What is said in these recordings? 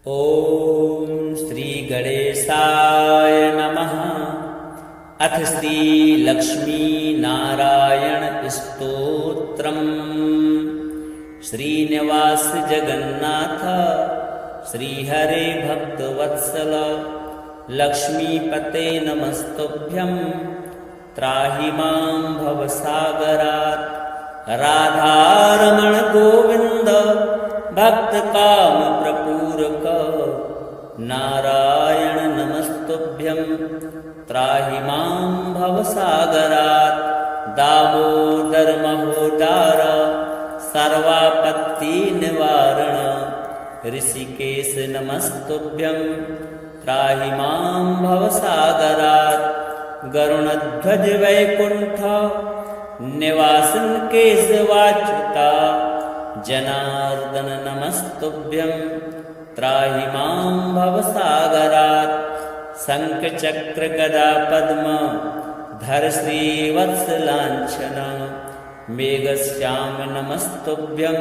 ॐ श्रीगणेशाय नमः। अथ श्रीलक्ष्मीनारायणस्तोत्रम्। श्रीनिवास जगन्नाथ श्रीहरे भक्तवत्सल लक्ष्मीपते नमस्तुभ्यं। त्राहि मां भवसागरात्। राधारमण गोविन्द भक्तकामप्रपूरक नारायण नमस्तुभ्यं। त्राहि मां भवसागरात्। दामोदर महोदार सर्वापत्तिनिवारण ऋषिकेश नमस्तुभ्यं। त्राहि मां भवसागरात्। गरुणध्वज वैकुण्ठ निवासन केशवाच्युता जनार्दन नमस्तुभ्यं। त्राहि मां भवसागरात्। शङ्खचक्र गदा पद्म धर श्रीवत्सलाञ्छन मेघश्याम नमस्तुभ्यं।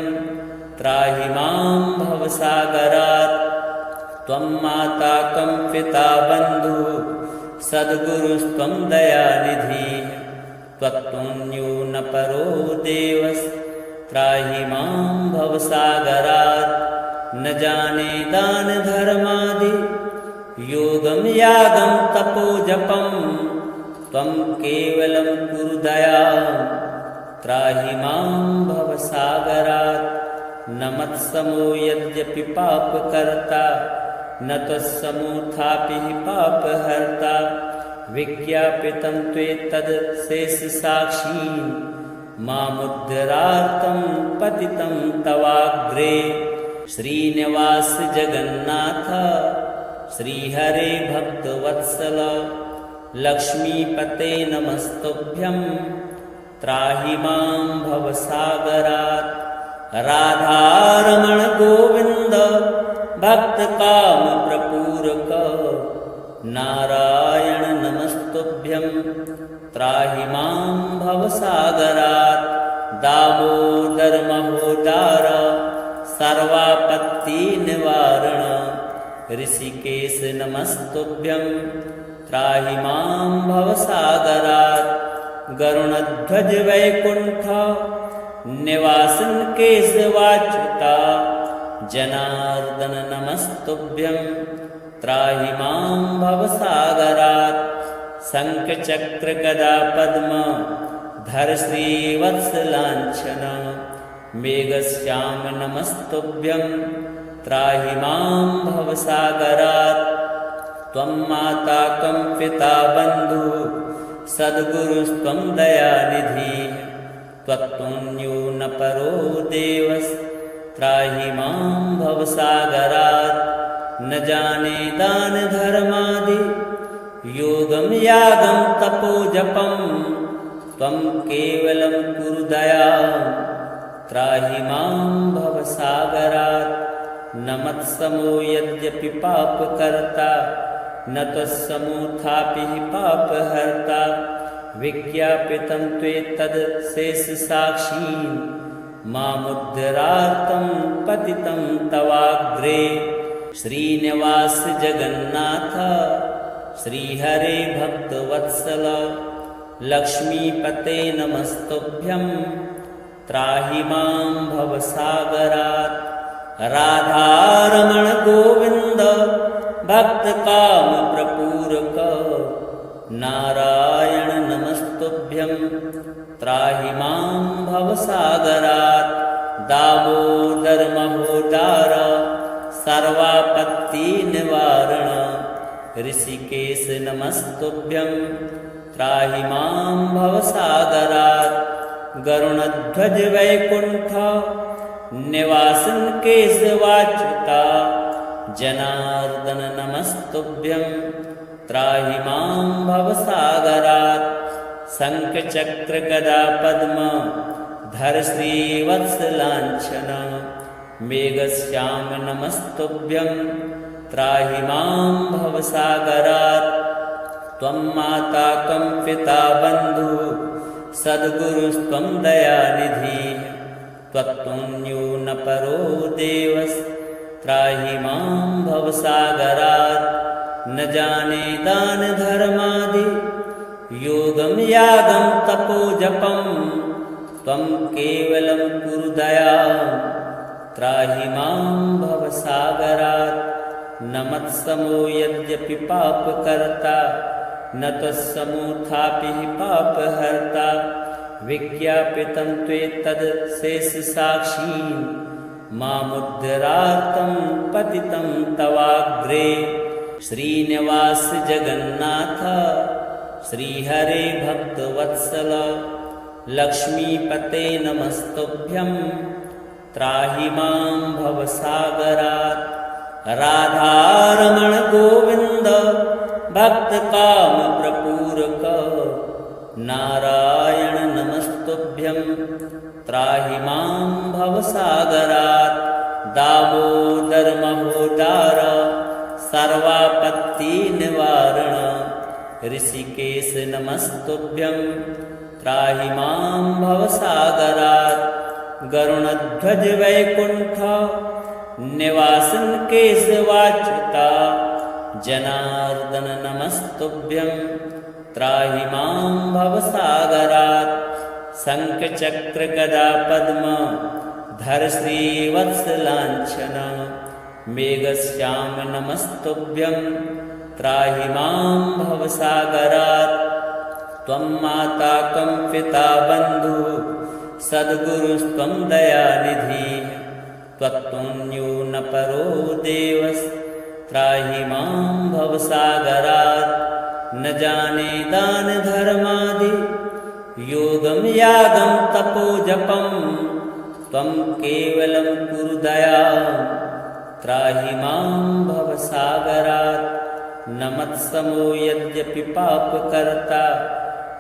त्राहि मां भवसागरात्। त्वं माता कं पिता बन्धुः सद्गुरुस्त्वं दयानिधिः। त्वत्तुल्यो न परो देवः। त्राहि मां भवसागरात्। न जाने दान धर्मादि योगं यागं तपोजपं। त्वं केवलं कुरु दयां। त्राहि मां भवसागरात्। न मत्समो यद्यपि पापकर्ता न त्वत्समोऽथापि पापहर्ता। विज्ञापितं त्वेतद् शेषसाक्षी मामुद्धरार्थं पतितं तवाग्रे। श्रीनिवास जगन्नाथ श्रीहरे भक्तवत्सल लक्ष्मीपते नमस्तुभ्यं। त्राहि मां भवसागरात्। राधारमण गोविन्द भक्तकामप्रपूरक नारायण नमस्तुभ्यं। त्राहि मां भवसागरात्। दामोदर महोदार सर्वापत्तिनिवारण ऋषिकेश नमस्तुभ्यं। त्राहि मां भवसागरात्। गरुणध्वज वैकुण्ठ निवासन केशवाच्युता जनार्दन नमस्तुभ्यं। त्राहि मां भवसागरात्। शङ्खचक्र गदा पद्म धर श्रीवत्सलाञ्छन मेघश्याम नमस्तुभ्यं। त्राहि मां भवसागरात्। त्वं माता कं पिता बन्धुः सद्गुरुस्त्वं दयानिधिः। त्वत्तुल्यो न परो देवः। त्राहि मां भवसागरात्। न जाने दान धर्मादि योगं यागं तपोजपं। त्वं केवलं कुरु दयां। त्राहि मां भवसागरात्। न मत्समो यद्यपि पापकर्ता न त्वत्समोऽथापि पापहर्ता। विज्ञापितं त्वेतद् शेषसाक्षी मामुद्धरार्थं पतितं तवाग्रे। श्रीनिवास जगन्नाथ श्रीहरे भक्तवत्सल लक्ष्मीपते नमस्तुभ्यं। त्राहि मां भवसागरात्। राधारमण गोविन्द भक्तकामप्रपूरक नारायण नमस्तुभ्यं। त्राहि मां भवसागरात्। दामोदर महोदार सर्वापत्तिनिवारण ऋषिकेश नमस्तुभ्यं। त्राहि मां भवसागरात्। गरुणध्वज वैकुण्ठ निवासन केशवाच्युता जनार्दन नमस्तुभ्यं। त्राहि मां भवसागरात्। शङ्खचक्र गदा पद्म धर श्रीवत्सलाञ्छन मेघश्याम नमस्तुभ्यं। त्राहि मां भवसागरात्। त्वं माता कं पिता बन्धुः सद्गुरुस्त्वं दयानिधिः। त्वत्तुल्यो न परो देवः। त्राहि मां भवसागरात् न जाने दानधर्मादि योगं यागं तपोजपं त्वं केवलं कुरु दयां त्राहि मां भवसागरात् न मत्समो यद्यपि पापकर्ता न त्वत्समोऽथापि पापहर्ता विज्ञापितं त्वेतद् शेषसाक्षीन् मामुद्धरार्तं पतितं तवाग्रे श्रीनिवास जगन्नाथ श्रीहरे भक्तवत्सल लक्ष्मीपते नमस्तुभ्यं त्राहि मां भवसागरात् राधारमण गोविन्द भक्तकामप्रपूरक नारायण नमस्तुभ्यं त्राहि मां भवसागरात् दामोदर महोदार सर्वापत्तिनिवारण ऋषिकेश नमस्तुभ्यं त्राहि मां भवसागरात् गरुणध्वज वैकुण्ठ निवासन केशवाच्युता जनार्दन नमस्तुभ्यं त्राहि मां भवसागरात् शङ्खचक्र गदा पद्म धर श्रीवत्सलाञ्छन मेघश्याम नमस्तुभ्यं त्राहि मां भवसागरात् त्वं माता कं पिता बन्धुः सद्गुरुस्त्वं दयानिधिः त्वत्तुल्यो न परो देवस्त्राहि मां भवसागरात् न जाने दानधर्मादि योगं यागं तपोजपं त्वं केवलं कुरु दयां त्राहि मां भवसागरात् न मत्समो यद्यपि पापकर्ता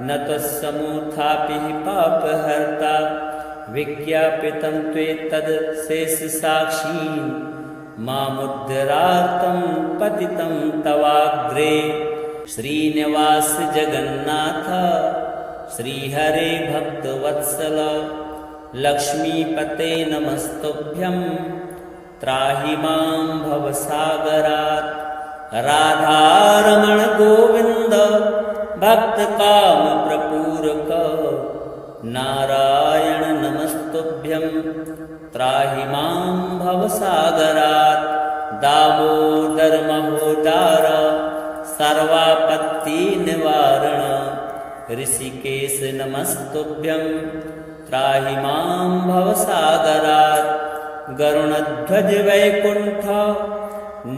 न त्वत्समोऽथापि पापहर्ता विज्ञापितं त्वेतद् शेषसाक्षीन् मामुद्धरार्तं पतितं तवाग्रे श्रीनिवास जगन्नाथ श्रीहरे भक्तवत्सल लक्ष्मीपते नमस्तुभ्यं त्राहि मां भवसागरात् राधारमण गोविन्द भक्तकामप्रपूरक नारायण नमस्तुभ्यं त्राहि मां भवसागरात् दामोदर महोदार सर्वापत्तिनिवारण ऋषिकेश नमस्तुभ्यं त्राहि मां भवसागरात् गरुणध्वज वैकुण्ठ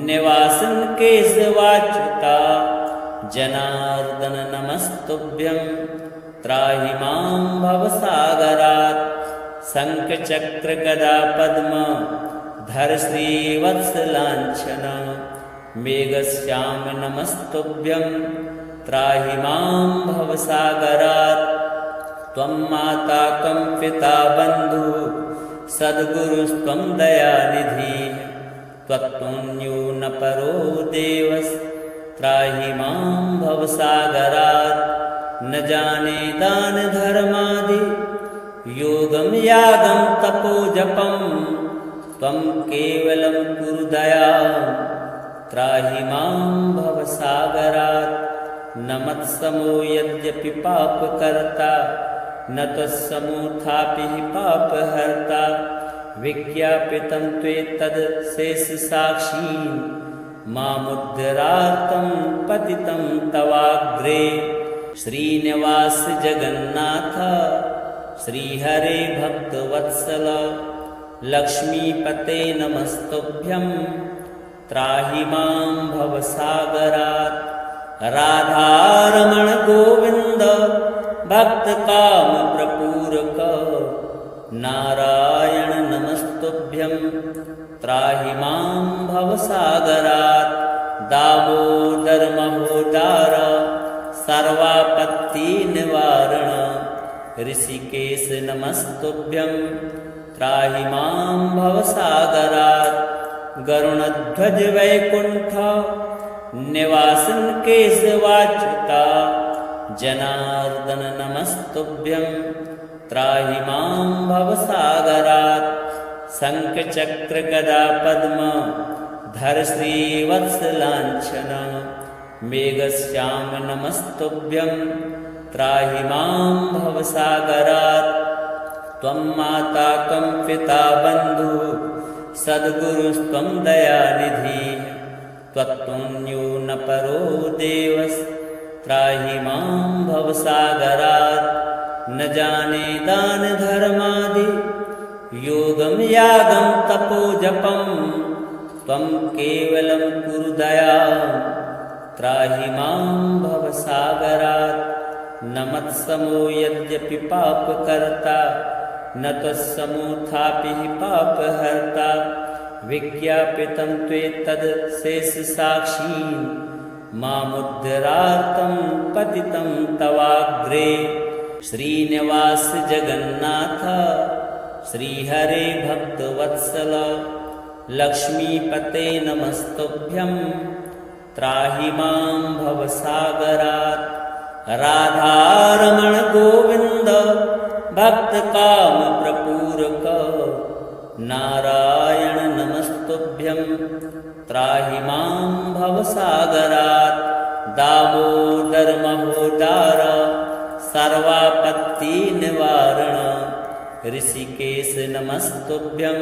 निवासन केशवाच्युता जनार्दन नमस्तुभ्यं त्राहि मां भवसागरात् शङ्खचक्र गदा पद्म धर श्रीवत्सलाञ्छन मेघश्याम नमस्तुभ्यं त्राहि मां भवसागरात् त्वं माता कं पिता बन्धुः सद्गुरुस्त्वं दयानिधिः त्वत्तुल्यो न परो देवस्त्राहि मां भवसागरात् न जाने दानधर्मादि योगं यागं तपोजपं त्वं केवलं कुरु दयां त्राहि मां भवसागरात् न मत्समो यद्यपि पापकर्ता न त्वत्समोऽथापि पापहर्ता विज्ञापितं त्वेतद् शेषसाक्षीन् मामुद्धरार्तं पतितं तवाग्रे श्रीनिवास जगन्नाथ श्रीहरे भक्तवत्सल लक्ष्मीपते नमस्तुभ्यं त्राहि मां भवसागरात् राधारमण गोविन्द भक्तकामप्रपूरक नारायण नमस्तुभ्यं त्राहि मां भवसागरात् दामोदर महोदार सर्वापत्तिनिवारण ऋषिकेश नमस्तुभ्यं त्राहि मां भवसागरात् गरुणध्वज वैकुण्ठ निवासन केशवाच्युता जनार्दन नमस्तुभ्यं त्राहि मां भवसागरात् शङ्खचक्रगदा पद्म धर श्रीवत्सलाञ्छन मेघश्याम नमस्तुभ्यं त्राहि मां भवसागरात् त्वं माता कं पिता बन्धुः सद्गुरुस्त्वं दयानिधिः त्वत्तुल्यो न परो देवस्त्राहि मां भवसागरात् न जाने दानधर्मादि योगं यागं तपो जपं त्वं केवलं कुरु दयां त्राहि मां भवसागरात् न मत्समो यद्यपि पापकर्ता न त्वत्समोऽथापि पापहर्ता विज्ञापितं त्वेतद् शेषसाक्षी मामुद्धरार्तं पतितं तवाग्रे श्रीनिवास जगन्नाथ श्रीहरे भक्तवत्सल लक्ष्मीपते नमस्तुभ्यं त्राहि मां भवसागरात् राधारमण गोविन्द भक्तकामप्रपूरक नारायण नमस्तुभ्यं त्राहि मां भवसागरात् दामोदर महोदार सर्वापत्तिनिवारण ऋषिकेश नमस्तुभ्यं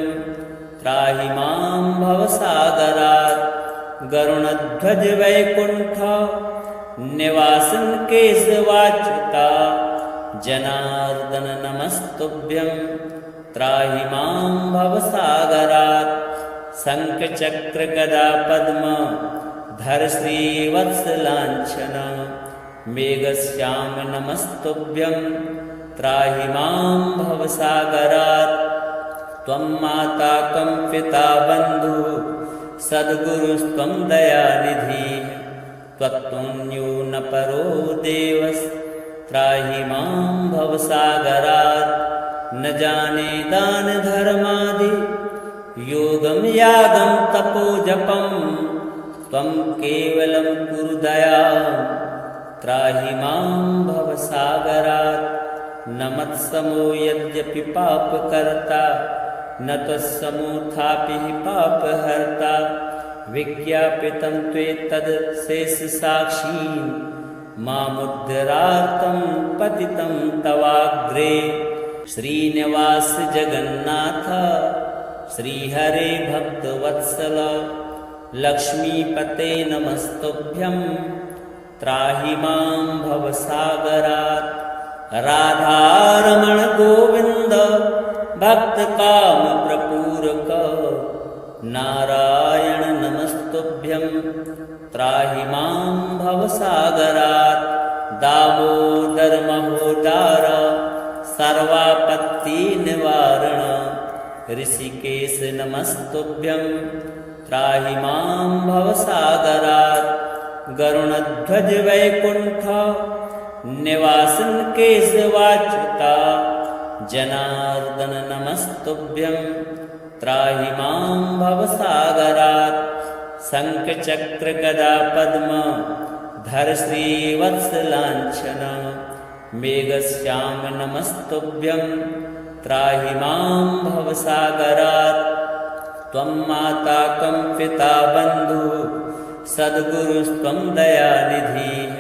त्राहि मां भवसागरात् गरुणध्वज वैकुण्ठ निवासन केशवाच्युता जनार्दन नमस्तुभ्यं त्राहि मां भवसागरात् शङ्खचक्रगदा पद्म धर श्रीवत्सलाञ्छन मेघश्याम नमस्तुभ्यं त्राहि मां भवसागरात् त्वं माता कं पिता बन्धुः सद्गुरुस्त्वं दयानिधिः त्वत्तुल्यो न परो देवस्त्राहि मां भवसागरात् न जाने दानधर्मादि योगं यागं तपो जपं त्वं केवलं कुरु दयां त्राहि मां भवसागरात् न मत्समो यद्यपि पापकर्ता न त्वत्समोऽथापि पापहर्ता विज्ञापितं त्वेतद् शेषसाक्षी मामुद्धरार्तं पतितं तवाग्रे श्रीनिवास जगन्नाथ श्रीहरे भक्तवत्सल लक्ष्मीपते नमस्तुभ्यं त्राहि मां भवसागरात् राधारमण गोविन्द भक्तकामप्रपूरक नारायण नमस्तुभ्यं त्राहि मां भवसागरात् दामोदर महोदार सर्वापत्तिनिवारण ऋषिकेश नमस्तुभ्यं त्राहि मां भवसागरात् गरुणध्वज वैकुण्ठ निवासन केशवाच्युता जनार्दन नमस्तुभ्यं त्राहि मां भवसागरात् शङ्खचक्रगदा पद्म धर श्रीवत्सलाञ्छन मेघश्याम नमस्तुभ्यं त्राहि मां भवसागरात् त्वं माता कं पिता बन्धुः सद्गुरुस्त्वं दयानिधिः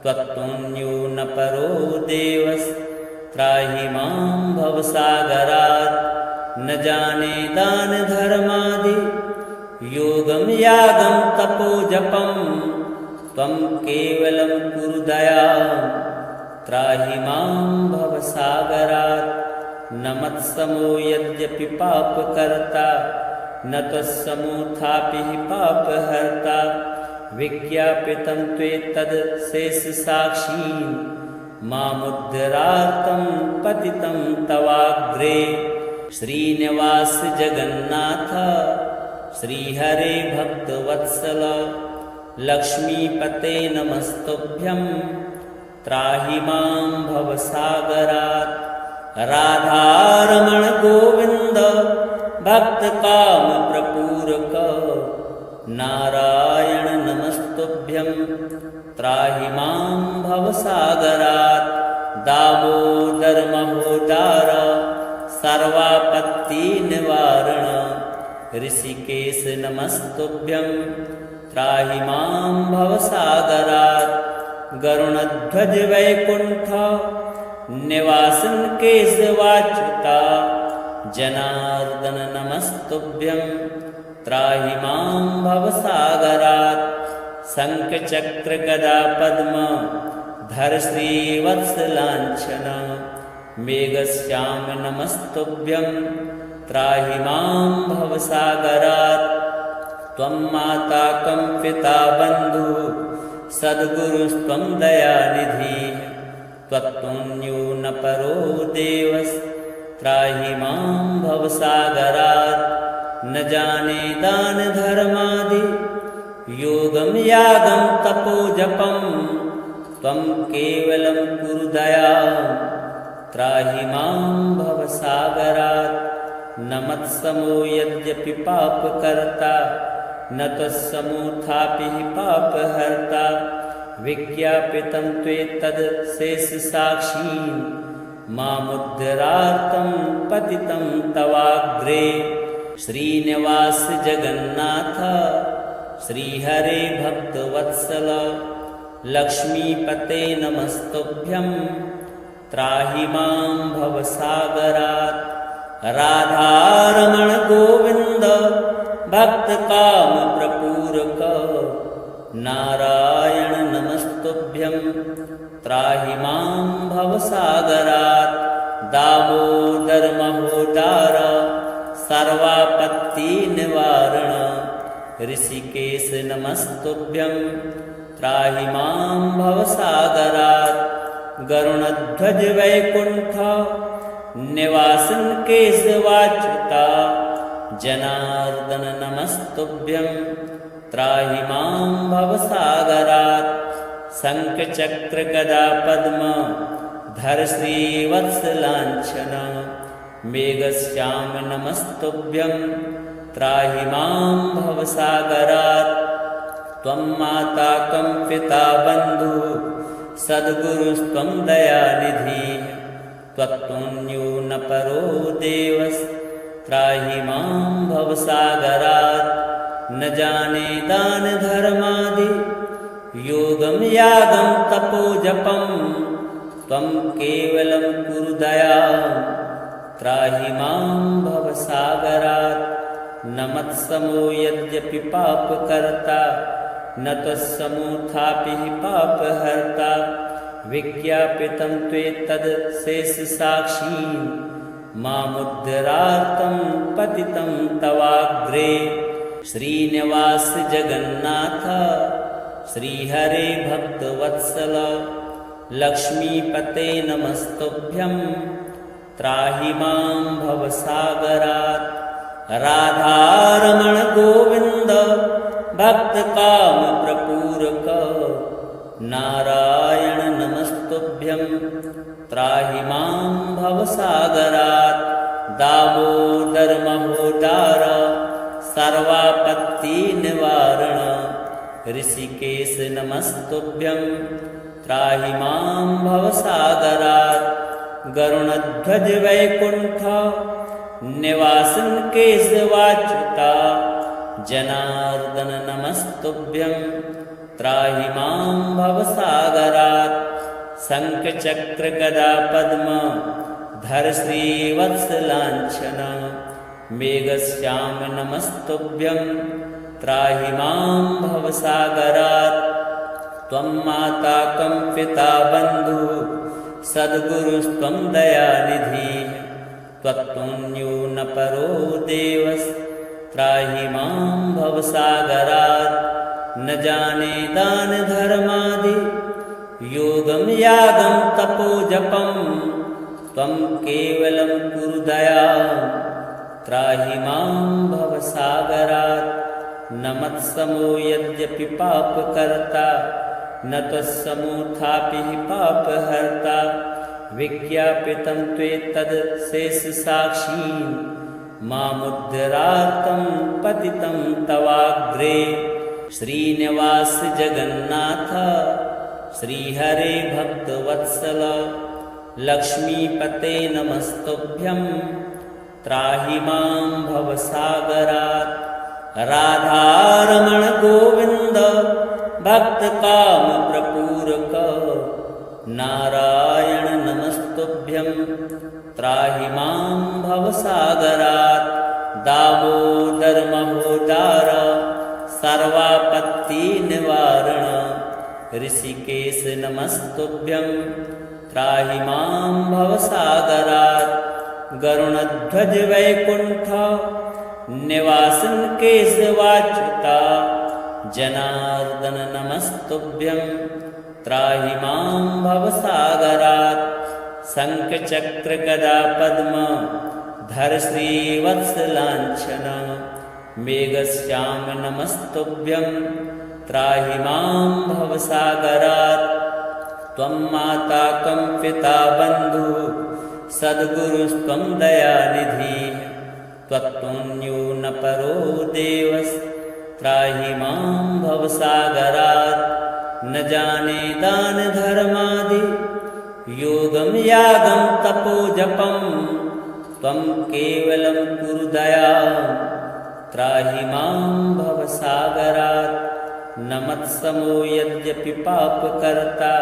त्वत्तुल्यो न परो देवस्त्राहि मां भवसागरात् न जाने दानधर्मादि योगं यागं तपो जपं त्वं केवलं कुरु दयां त्राहि मां भवसागरात् न मत्समो यद्यपि पापकर्ता न त्वत्समोऽथापि पापहर्ता विज्ञापितं त्वेतद् शेषसाक्षी मामुद्धरार्तं पतितं तवाग्रे श्रीनिवास जगन्नाथ श्रीहरे भक्तवत्सल लक्ष्मीपते नमस्तुभ्यं त्राहि मां भवसागरात् राधारमण गोविन्द भक्तकामप्रपूरक नारायण नमस्तुभ्यं त्राहि मां भवसागरात् दामोदर महोदार सर्वापत्तिनिवारण ऋषिकेश नमस्तुभ्यं त्राहि मां भवसागरात् गरुणध्वज वैकुण्ठ निवासन केशवाच्युता जनार्दन नमस्तुभ्यं त्राहि मां भवसागरात् शङ्खचक्र गदा पद्म धर श्रीवत्सलाञ्छन मेघश्याम नमस्तुभ्यं त्राहि मां भवसागरात् त्वं माता कं पिता बन्धुः सद्गुरुस्त्वं दयानिधिः त्वत्तुल्यो न परो देवस्त्राहि मां भवसागरात् न जाने दान धर्मादि योगं यागं तपो जपं त्वं केवलं कुरु दयां त्राहि मां भवसागरात् न मत्समो यद्यपि पापकर्ता न त्वत्समोऽथापि पापहर्ता विज्ञापितं त्वेतदशेषसाक्षीं मामुद्धरार्तं पतितं तवाग्रे श्रीनिवास जगन्नाथ श्रीहरे भक्तवत्सल लक्ष्मीपते नमस्तुभ्यं त्राहि मां भवसागरात् राधारमण गोविन्द भक्तकामप्रपूरक नारायण नमस्तुभ्यं त्राहि मां भवसागरात् दामोदर महोदार सर्वापत्तिनिवारण ऋषिकेश नमस्तुभ्यं त्राहि मां भवसागरात् गरुणध्वज वैकुण्ठ निवासन केशवाच्युता जनार्दन नमस्तुभ्यं त्राहि मां भवसागरात् शङ्खचक्र गदा पद्म धर श्रीवत्सलाञ्छन मेघश्याम नमस्तुभ्यं त्राहि मां भवसागरात् त्वं माता कं पिता बन्धुः सद्गुरुस्त्वं दयानिधिः त्वत्तुल्यो न परो देवस्त्राहि मां भवसागरात् न जाने दान धर्मादि योगं यागं तपो जपं त्वं केवलं कुरु दयां त्राहि मां भवसागरात् न मत्समो यद्यपि पापकर्ता न त्वत्समोऽथापि पापहर्ता विज्ञापितं त्वेतदशेषसाक्षीं मामुद्धरार्तं पतितं तवाग्रे श्रीनिवास जगन्नाथ श्रीहरे भक्तवत्सल लक्ष्मीपते नमस्तुभ्यं त्राहि मां भवसागरात् राधारमण गोविन्द भक्तकामप्रपूरक नारायण नमस्तुभ्यं त्राहि मां भवसागरात् दामोदर महोदार सर्वापत्तिनिवारण ऋषिकेश नमस्तुभ्यं त्राहि मां भवसागरात् गरुणध्वज वैकुण्ठ निवासन केशवाच्युता जनार्दन नमस्तुभ्यं त्राहि मां भवसागरात् शङ्खचक्र गदा पद्म धर श्रीवत्सलाञ्छन मेघश्याम नमस्तुभ्यं त्राहि मां भवसागरात् त्वं माता कं पिता बन्धुः सद्गुरुस्त्वं दयानिधिः त्वत्तुल्यो न परो देवस्त्राहि मां भवसागरात् न जाने दान धर्मादि योगं यागं तपो जपं त्वं केवलं कुरु दयां त्राहि मां भवसागरात् न मत्समो यद्यपि पापकर्ता न त्वत्समोऽथापि पापहर्ता विज्ञापितं त्वेतदशेषसाक्षीं मामुद्धरार्तं पतितं तवाग्रे श्रीनिवास जगन्नाथ श्रीहरे भक्तवत्सल लक्ष्मीपते नमस्तुभ्यं त्राहि मां भवसागरात्। राधारमण गोविन्द भक्तकामप्रपूरक नारायण नमस्तुभ्यं त्राहि मां भवसागरात्। दामोदर महोदार सर्वापत्तिनिवारण ऋषिकेश नमस्तुभ्यं त्राहि मां भवसागरात्। गरुणध्वज वैकुण्ठ निवासन केशवाच्युता जनार्दन नमस्तुभ्यं त्राहि मां भवसागरात्। शङ्खचक्र गदा पद्म धर श्रीवत्सलाञ्छन मेघश्याम नमस्तुभ्यं त्राहि मां भवसागरात्। त्वं माता कं पिता बन्धुः सद्गुरुस्त्वं दयानिधिः त्वत्तुल्यो न परो देवस्त्राहि मां भवसागरात्। न जाने दान धर्मादि योगं यागं तपो जपं त्वं केवलं कुरु दयां त्राहि मां भवसागरात्। न मत्समो यद्यपि पापकर्ता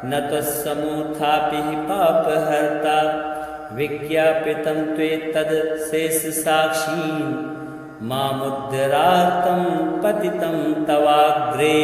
न त्वत्समोऽथापि पापहर्ता। विज्ञापितं त्वेतद् शेषसाक्षी मामुद्धरार्थं पतितं तवाग्रे।